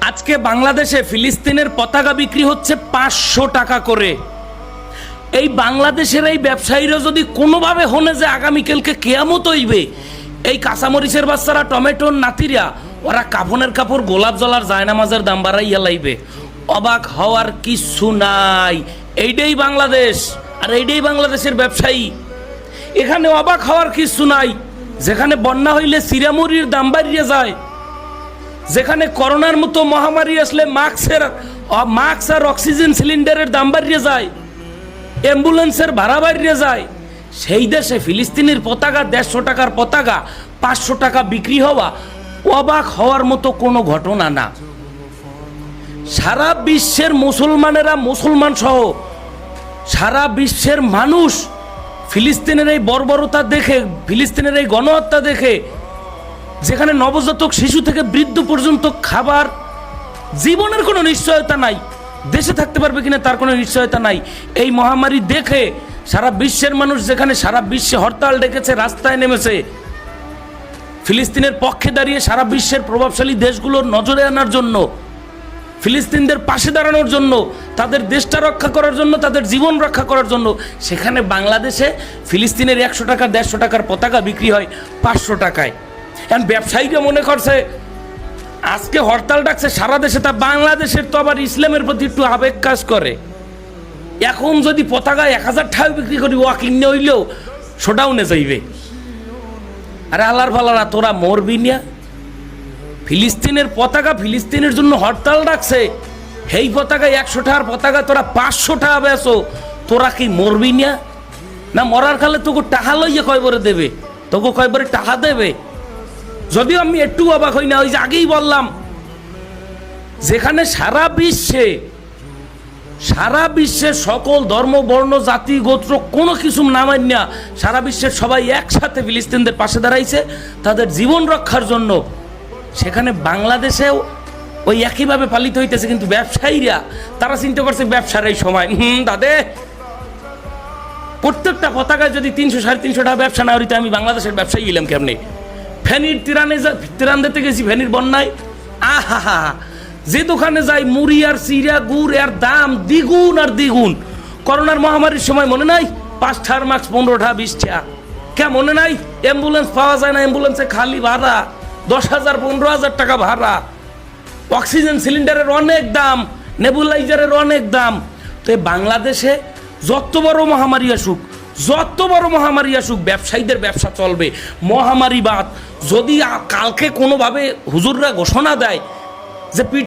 আজকে বাংলাদেশে ফিলিস্তিনের পতাকা বিক্রি হচ্ছে 500 টাকা করে। এই বাংলাদেশের এই ব্যবসায়ীরা যদি কোনোভাবে হনে যে আগামীকালকে কেয়ামত হইবে, এই কাঁচামরিচের বাচ্চারা, টমেটোর নাতিরা, ওরা কাফনের কাপড়, গোলাপ জলার জায়নামাজের দাম বাড়াইয়া লাইবে। অবাক হওয়ার কিছু নাই। এইটাই বাংলাদেশ, আর এইটাই বাংলাদেশের ব্যবসায়ী। এখানে অবাক হওয়ার কিছু নাই। যেখানে বন্যা হইলে চিরামুড়ির দাম বাড়িয়ে যায়, যেখানে করোনার মতো মহামারী আসলে মাস্ক আর অক্সিজেন সিলিন্ডারের দাম বাড়িয়ে যায়, অ্যাম্বুলেন্সের ভাড়া বাড়িয়ে যায়, সেই দেশে ফিলিস্তিনের পতাকা 150 টাকার পতাকা 500 টাকা বিক্রি হওয়া অবাক হওয়ার মতো কোনো ঘটনা না। সারা বিশ্বের মুসলমানেরা, মুসলমান সহ সারা বিশ্বের মানুষ ফিলিস্তিনের এই বর্বরতা দেখে, ফিলিস্তিনের এই গণহত্যা দেখে, যেখানে নবজাতক শিশু থেকে বৃদ্ধ পর্যন্ত খাবার, জীবনের কোনো নিশ্চয়তা নাই, দেশে থাকতে পারবে কিনা তার কোনো নিশ্চয়তা নাই, এই মহামারী দেখে সারা বিশ্বের মানুষ, যেখানে সারা বিশ্বে হরতাল ডেকেছে, রাস্তায় নেমেছে ফিলিস্তিনের পক্ষে দাঁড়িয়ে সারা বিশ্বের প্রভাবশালী দেশগুলোর নজরে আনার জন্য, ফিলিস্তিনদের পাশে দাঁড়ানোর জন্য, তাদের দেশটা রক্ষা করার জন্য, তাদের জীবন রক্ষা করার জন্য, সেখানে বাংলাদেশে ফিলিস্তিনের 100 টাকা 150 টাকার পতাকা বিক্রি হয় 500 টাকায়। এখন ব্যবসায়ীরা মনে করছে আজকে হরতাল ডাকছে সারা দেশে, তা বাংলাদেশের তো আবার ইসলামের প্রতি একটু আবেগ কাজ করে। এখন যদি পতাকা 1000 টাকা বিক্রি করি, ওয়া কিনে হইলেও শোডাউনে যাইবে। আরে আল্লাহর ভালারা, তোরা মরবি না? ফিলিস্তিনের পতাকা, ফিলিস্তিনের জন্য হরতাল ডাকছে, সেই পতাকা 100 টাকার পতাকা তোরা 500 টাকা বেচো, তোরা কি মরবি না? না মরার কালে তোকে টাকা লইয়া কয়বরে দেবে, তোকে কয়বরে টাকা দেবে? যদিও আমি একটু অবাক হই না, ওই যে আগেই বললাম, যেখানে সারা বিশ্বে সকল ধর্ম, বর্ণ, জাতি, গোত্র কোনো কিছু নামাই না, সারা বিশ্বের সবাই একসাথে ফিলিস্তিনদের পাশে দাঁড়াইছে তাদের জীবন রক্ষার জন্য, সেখানে বাংলাদেশেও ওই একইভাবে পালিত হইতেছে। কিন্তু ব্যবসায়ীরা তারা চিন্তা করছে ব্যবসার এই সময়, দাদে প্রত্যেকটা পতাকায় যদি 300-350 টাকা ব্যবসা না হইতে আমি বাংলাদেশের ব্যবসায়ী গেলাম কেমনি? ফেনীর তিরান দিতে গেছি, ফেনীর বন্যায়, আহা, যে দোকানে যাই মুড়ি আর চিরা, গুড় এর দাম দ্বিগুণ আর দ্বিগুণ। করোনার মহামারীর সময় মনে নাই 5 টাকার মাস্ক 15 টাকা 20 টাকা, কে মনে নাই? অ্যাম্বুলেন্স পাওয়া যায় না, অ্যাম্বুলেন্সে খালি ভাড়া 10,000 15,000 টাকা ভাড়া, অক্সিজেন সিলিন্ডারের অনেক দাম, নেবুলাইজারের অনেক দাম। তো বাংলাদেশে যত বড় মহামারী আসুক ব্যবসায়ীদের ব্যবসা চলবে। মহামারী বাদ, যদি কালকে কোনোভাবে হুজুররা ঘোষণা দেয় যে